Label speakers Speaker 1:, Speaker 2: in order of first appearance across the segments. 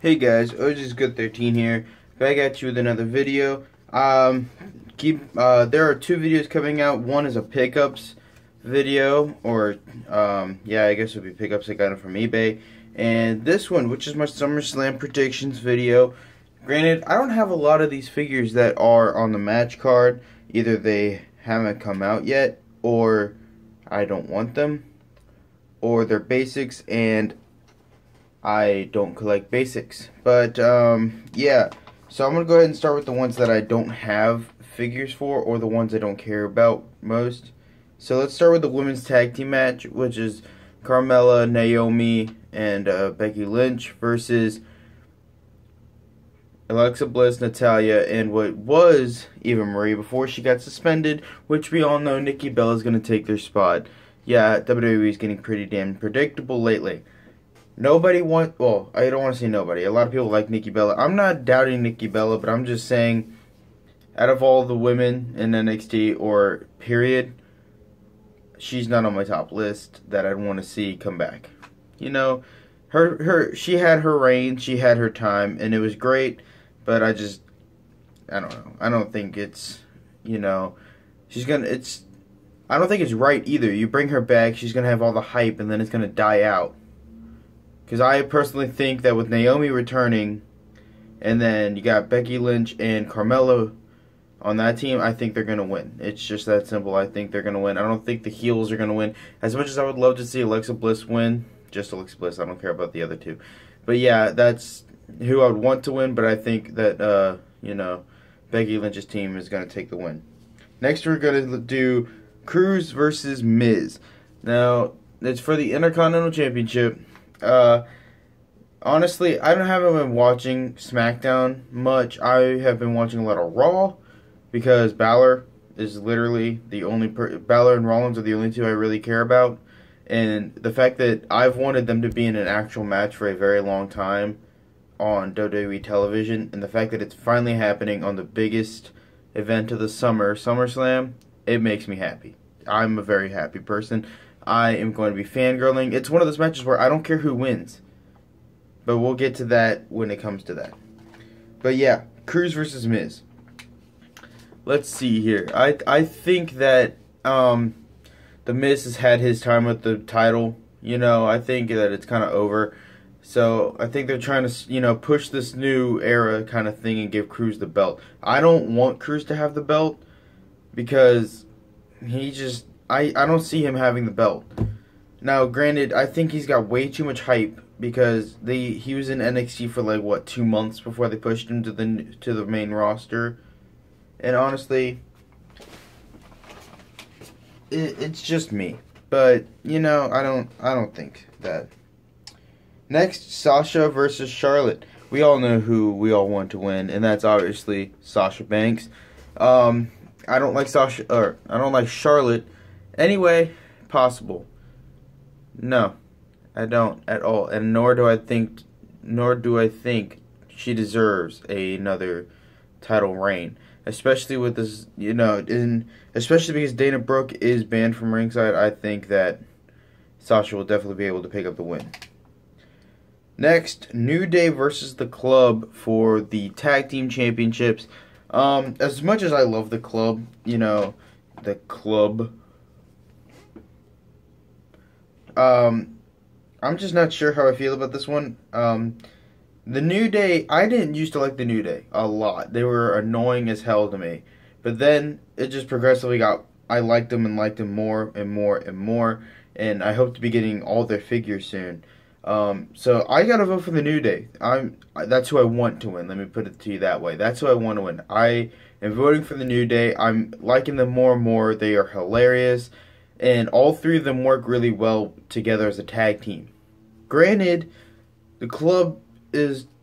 Speaker 1: Hey guys, OG's Good 13 here. Back at you with another video. There are two videos coming out. One is a pickups video, or yeah, I guess it would be pickups I got it from eBay. And this one, which is my Summerslam Predictions video. Granted, I don't have a lot of these figures that are on the match card. Either they haven't come out yet, or I don't want them, or they're basics and I don't collect basics. But yeah, so I'm gonna go ahead and start with the ones that I don't have figures for, or the ones I don't care about most. So let's start with the women's tag team match, which is Carmella, Naomi, and Becky Lynch versus Alexa Bliss, Natalya, and what was Eva Marie before she got suspended, which we all know Nikki Bella is going to take their spot. Yeah, WWE is getting pretty damn predictable lately. Well, I don't want to say nobody. A lot of people like Nikki Bella. I'm not doubting Nikki Bella, but I'm just saying, out of all the women in NXT, or period, she's not on my top list that I'd want to see come back. You know, she had her reign, she had her time, and it was great, but I don't know. I don't think it's, I don't think it's right either. You bring her back, she's going to have all the hype, and then it's going to die out. Because I personally think that with Naomi returning, and then you got Becky Lynch and Carmella on that team, I think they're going to win. It's just that simple. I think they're going to win. I don't think the heels are going to win. As much as I would love to see Alexa Bliss win, just Alexa Bliss, I don't care about the other two. But yeah, that's who I would want to win, but I think that, Becky Lynch's team is going to take the win. Next, we're going to do Cruz versus Miz. Now, it's for the Intercontinental Championship. Honestly, I haven't been watching SmackDown much. I have been watching a lot of Raw, because Balor is literally the only Balor and Rollins are the only two I really care about. And the fact that I've wanted them to be in an actual match for a very long time on WWE television, and the fact that it's finally happening on the biggest event of the summer, SummerSlam, it makes me happy. I'm a very happy person. I am going to be fangirling. It's one of those matches where I don't care who wins. But we'll get to that when it comes to that. But yeah, Cruz versus Miz. Let's see here. I think that the Miz has had his time with the title. I think that it's kind of over. So I think they're trying to, push this new era kind of thing and give Cruz the belt. I don't want Cruz to have the belt because I don't see him having the belt. Now, granted, I think he's got way too much hype because he was in NXT for like 2 months before they pushed him to the main roster. And honestly, it's just me. But I don't think that. Next, Sasha versus Charlotte. We all know who we all want to win, and that's obviously Sasha Banks. I don't like Charlotte. Anyway, possible. No, I don't at all, and nor do I think she deserves another title reign, especially with this, especially because Dana Brooke is banned from ringside. I think that Sasha will definitely be able to pick up the win. Next, New Day versus the Club for the Tag Team Championships. As much as I love the Club, the Club, I'm just not sure how I feel about this one. The New Day, I didn't used to like the New Day a lot. They were annoying as hell to me. But then it just progressively I liked them and liked them more and more and more. And I hope to be getting all their figures soon. So I gotta vote for the New Day. That's who I want to win. Let me put it to you that way. That's who I want to win. I am voting for the New Day. I'm liking them more and more. They are hilarious. And all three of them work really well together as a tag team. Granted, the Club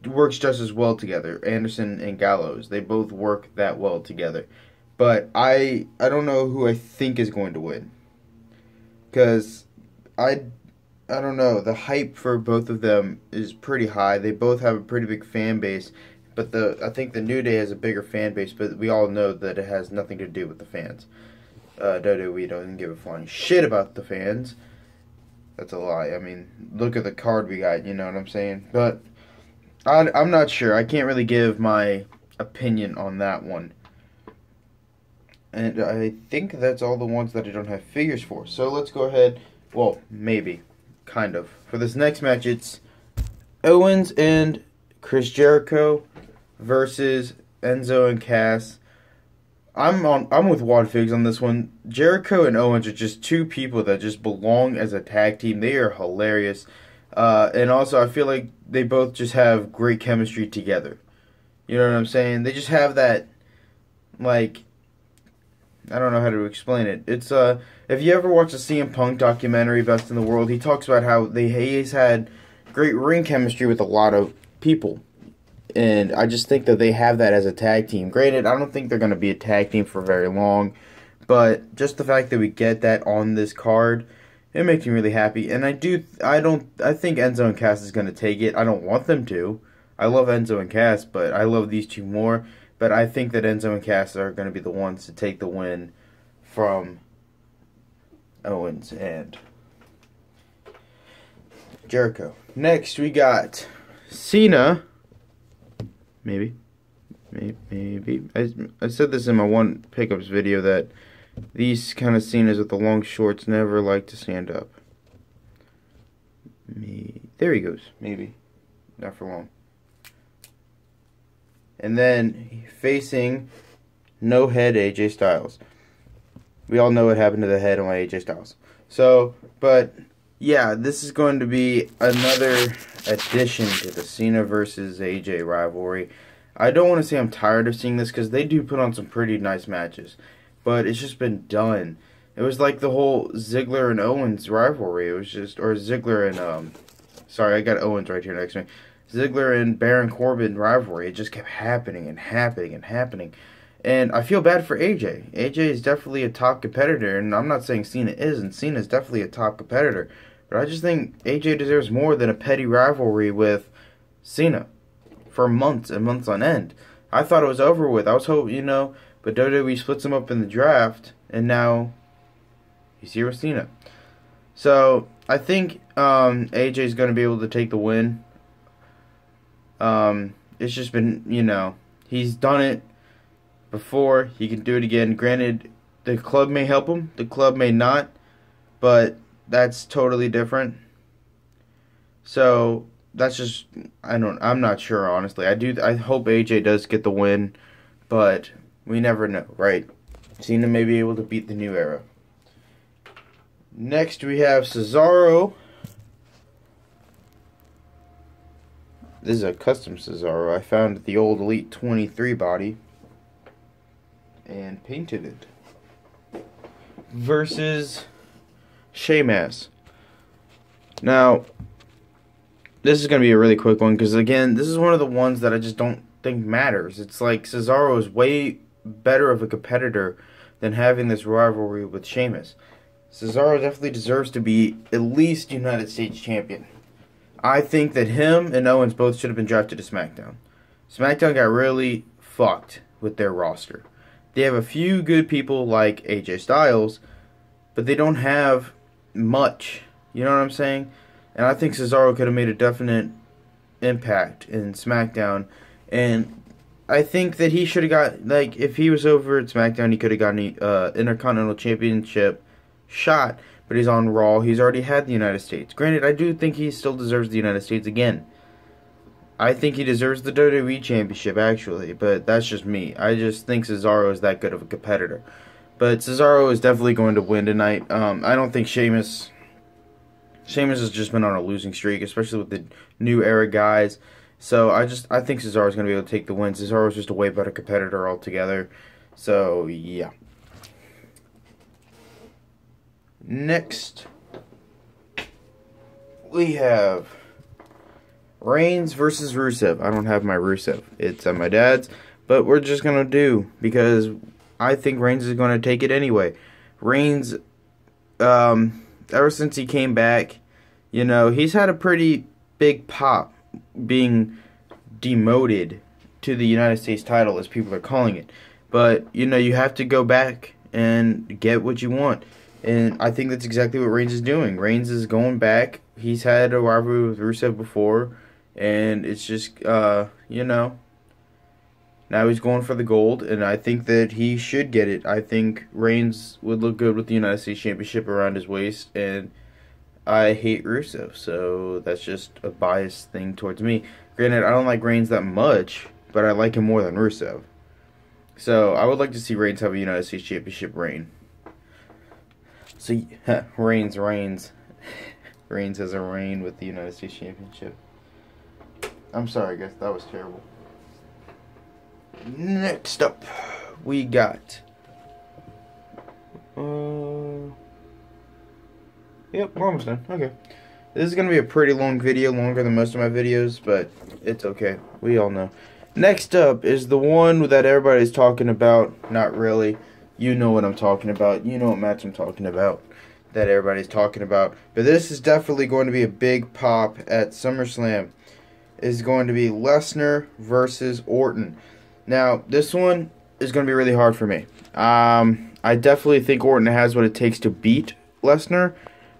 Speaker 1: works just as well together. Anderson and Gallows, they both work that well together. But I don't know who I think is going to win. Because I don't know. The hype for both of them is pretty high. They both have a pretty big fan base. But I think the New Day has a bigger fan base. But we all know that it has nothing to do with the fans. WWE doesn't give a flying shit about the fans. That's a lie. I mean, look at the card we got, you know what I'm saying? But I'm not sure. I can't really give my opinion on that one. And I think that's all the ones that I don't have figures for. So let's go ahead. Well, maybe. Kind of. For this next match, it's Owens and Chris Jericho versus Enzo and Cass. I'm with Wad Figs on this one. Jericho and Owens are just two people that just belong as a tag team. They are hilarious. And also, I feel like they both just have great chemistry together. You know what I'm saying? They just have that, like, I don't know how to explain it. It's if you ever watch the CM Punk documentary, Best in the World, he talks about how he's had great ring chemistry with a lot of people. And I just think that they have that as a tag team. Granted, I don't think they're going to be a tag team for very long. But just the fact that we get that on this card, it makes me really happy. And I think Enzo and Cass is going to take it. I don't want them to. I love Enzo and Cass, but I love these two more. But I think that Enzo and Cass are going to be the ones to take the win from Owens and Jericho. Next, we got Cena. Maybe. I said this in my one pickups video that these kind of Cenas with the long shorts never like to stand up. There he goes. Maybe. Not for long. And then facing no head AJ Styles. We all know what happened to the head on AJ Styles. So, but yeah, this is going to be another addition to the Cena versus AJ rivalry. I don't want to say I'm tired of seeing this because they do put on some pretty nice matches, but it's just been done. It was like the whole Ziggler and Owens rivalry. It was just, or Ziggler and sorry, I got Owens right here next to me. Ziggler and Baron Corbin rivalry. It just kept happening and happening and happening. And I feel bad for AJ. AJ is definitely a top competitor, and I'm not saying Cena isn't. Cena is definitely a top competitor. But I just think AJ deserves more than a petty rivalry with Cena for months and months on end. I thought it was over with. I was hoping, but WWE splits him up in the draft, and now he's here with Cena. So I think AJ is going to be able to take the win. It's just been, he's done it before. He can do it again. Granted, the club may help him. The club may not. But that's totally different. So that's just, I'm not sure, honestly. I hope AJ does get the win. But we never know, right? Cena may be able to beat the New Era. Next we have Cesaro. This is a custom Cesaro. I found the old Elite 23 body and painted it. Versus Sheamus. Now, this is going to be a really quick one because, again, this is one of the ones that I just don't think matters. It's like Cesaro is way better of a competitor than having this rivalry with Sheamus. Cesaro definitely deserves to be at least United States champion. I think that him and Owens both should have been drafted to SmackDown. SmackDown got really fucked with their roster. They have a few good people like AJ Styles, but they don't have much. You know what I'm saying? And I think Cesaro could have made a definite impact in SmackDown. And I think that he should have got, like, if he was over at SmackDown, he could have gotten an Intercontinental Championship shot. But he's on Raw. He's already had the United States. Granted, I do think he still deserves the United States again. I think he deserves the WWE Championship, actually. But that's just me. I just think Cesaro is that good of a competitor. But Cesaro is definitely going to win tonight. I don't think Sheamus has just been on a losing streak, especially with the New Era guys. So I think Cesaro is going to be able to take the win. Cesaro is just a way better competitor altogether. So, yeah. Next, we have Reigns versus Rusev. I don't have my Rusev. It's at my dad's. But we're just going to do, because I think Reigns is going to take it anyway. Reigns, ever since he came back, he's had a pretty big pop being demoted to the United States title, as people are calling it. But, you have to go back and get what you want. And I think that's exactly what Reigns is doing. Reigns is going back. He's had a rivalry with Rusev before. and it's just you know, now he's going for the gold, and I think that he should get it. I think Reigns would look good with the United States Championship around his waist, and I hate Rusev, so that's just a biased thing towards me. Granted, I don't like Reigns that much, but I like him more than Rusev. So I would like to see Reigns have a United States Championship reign. So Reigns has a reign with the United States Championship. I'm sorry, guys, that was terrible. Next up, we got. Yep, we're almost done. Okay. This is going to be a pretty long video, longer than most of my videos, but it's okay. We all know. Next up is the one that everybody's talking about. Not really. You know what I'm talking about. You know what match I'm talking about that everybody's talking about. But this is definitely going to be a big pop at SummerSlam. It's going to be Lesnar versus Orton. Now, this one is going to be really hard for me. I definitely think Orton has what it takes to beat Lesnar.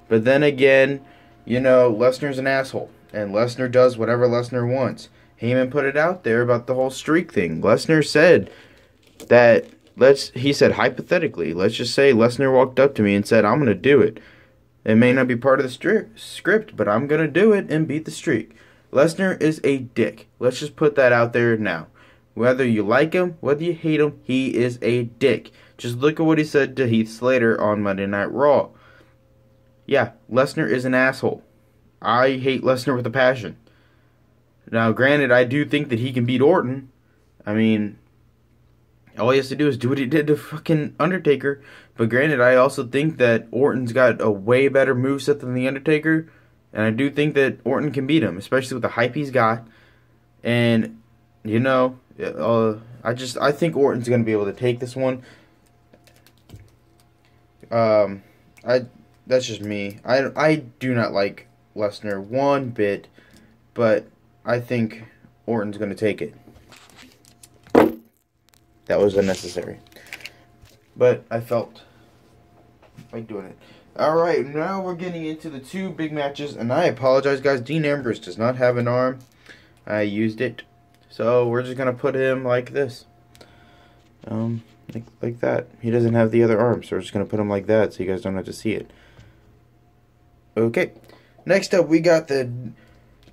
Speaker 1: But then again, you know, Lesnar's an asshole. And Lesnar does whatever Lesnar wants. Heyman put it out there about the whole streak thing. Lesnar said that, he said hypothetically, let's just say Lesnar walked up to me and said, I'm going to do it. It may not be part of the script, but I'm going to do it and beat the streak. Lesnar is a dick. Let's just put that out there now. Whether you like him, whether you hate him, he is a dick. Just look at what he said to Heath Slater on Monday Night Raw. Yeah, Lesnar is an asshole. I hate Lesnar with a passion. Now, granted, I do think that he can beat Orton. I mean, all he has to do is do what he did to fucking Undertaker. But granted, I also think that Orton's got a way better moveset than the Undertaker. And I do think that Orton can beat him, especially with the hype he's got. And, you know, I think Orton's going to be able to take this one. That's just me. I do not like Lesnar one bit, but I think Orton's going to take it. That was unnecessary. But I felt like doing it. Alright, now we're getting into the two big matches, and I apologize, guys. Dean Ambrose does not have an arm. I used it. So we're just going to put him like this. Like that. He doesn't have the other arm, so we're just going to put him like that so you guys don't have to see it. Okay. Next up, we got the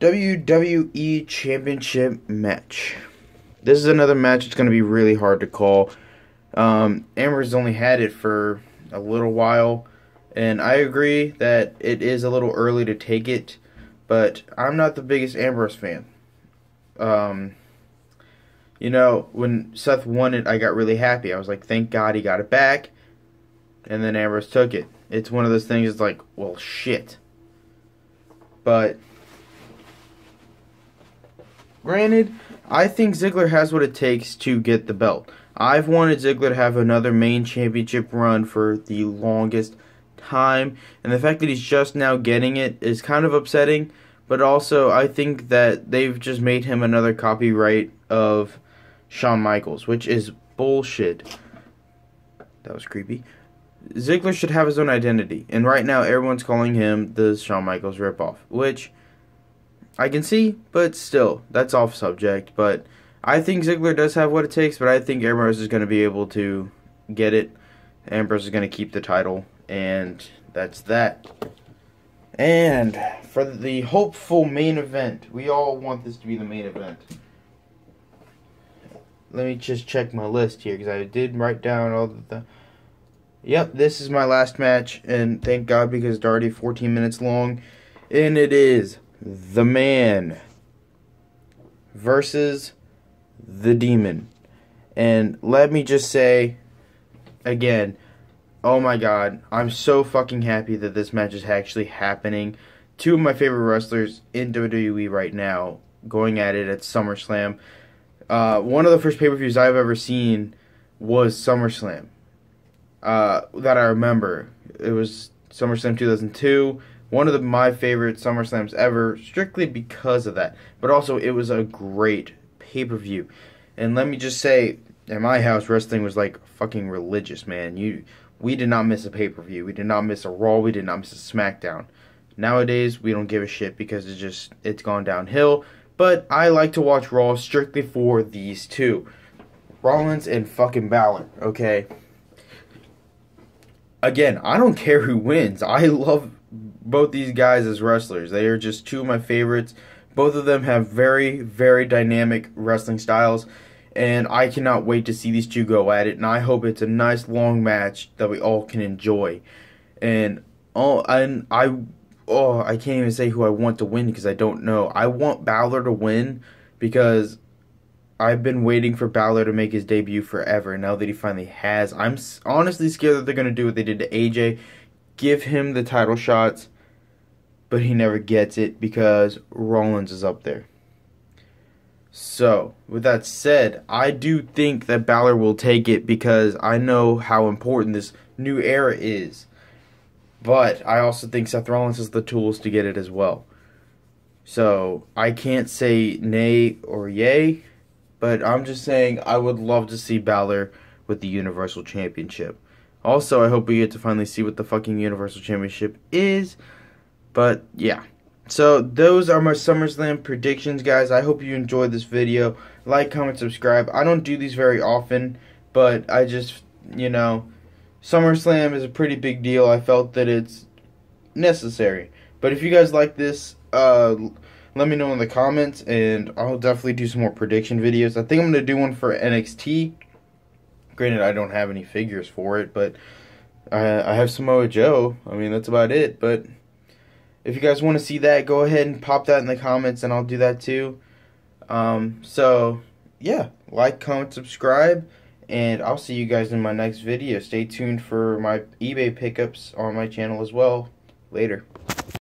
Speaker 1: WWE Championship match. This is another match that's going to be really hard to call. Amber's only had it for a little while, and I agree that it is a little early to take it, but I'm not the biggest Ambrose fan. You know, when Seth won it, I got really happy. I was like, thank God he got it back, and then Ambrose took it. It's one of those things, it's like, well, shit. But granted, I think Ziggler has what it takes to get the belt. I've wanted Ziggler to have another main championship run for the longest time, and the fact that he's just now getting it is kind of upsetting, but also I think that they've just made him another copyright of Shawn Michaels, which is bullshit. That was creepy. Ziggler should have his own identity, and right now everyone's calling him the Shawn Michaels ripoff, which I can see, but still, that's off subject. But I think Ziggler does have what it takes, but I think Ambrose is going to be able to get it. Ambrose is going to keep the title, and that's that. And for the hopeful main event, we all want this to be the main event. Let me just check my list here, because I did write down all the... Yep, this is my last match, and thank God, because it's already 14 minutes long. And it is The Man versus The Demon. And let me just say, again, oh my God, I'm so fucking happy that this match is actually happening. Two of my favorite wrestlers in WWE right now going at it at SummerSlam. One of the first pay-per-views I've ever seen was SummerSlam. That I remember. It was SummerSlam 2002. One of my favorite SummerSlams ever, strictly because of that. But also, it was a great pay-per-view. And let me just say, at my house, wrestling was like fucking religious, man. We did not miss a pay-per-view. We did not miss a Raw. We did not miss a SmackDown. Nowadays, we don't give a shit because it's gone downhill. But I like to watch Raw strictly for these two. Rollins and fucking Balor, okay? Again, I don't care who wins. I love both these guys as wrestlers. They are just two of my favorites. Both of them have very, very dynamic wrestling styles, and I cannot wait to see these two go at it, and I hope it's a nice long match that we all can enjoy. And I can't even say who I want to win because I don't know. I want Balor to win because I've been waiting for Balor to make his debut forever. Now that he finally has, I'm honestly scared that they're going to do what they did to AJ. Give him the title shots, but he never gets it because Rollins is up there. So, with that said, I do think that Balor will take it because I know how important this new era is. But I also think Seth Rollins has the tools to get it as well. So, I can't say nay or yay, but I'm just saying I would love to see Balor with the Universal Championship. Also, I hope we get to finally see what the fucking Universal Championship is. But, yeah. So, those are my SummerSlam predictions, guys. I hope you enjoyed this video. Like, comment, subscribe. I don't do these very often, but I just, SummerSlam is a pretty big deal. I felt that it's necessary. But if you guys like this, let me know in the comments, and I'll definitely do some more prediction videos. I think I'm going to do one for NXT. Granted, I don't have any figures for it, but I have Samoa Joe. I mean, that's about it. But if you guys want to see that, go ahead and pop that in the comments, and I'll do that too. So, yeah, like, comment, subscribe, and I'll see you guys in my next video. Stay tuned for my eBay pickups on my channel as well. Later.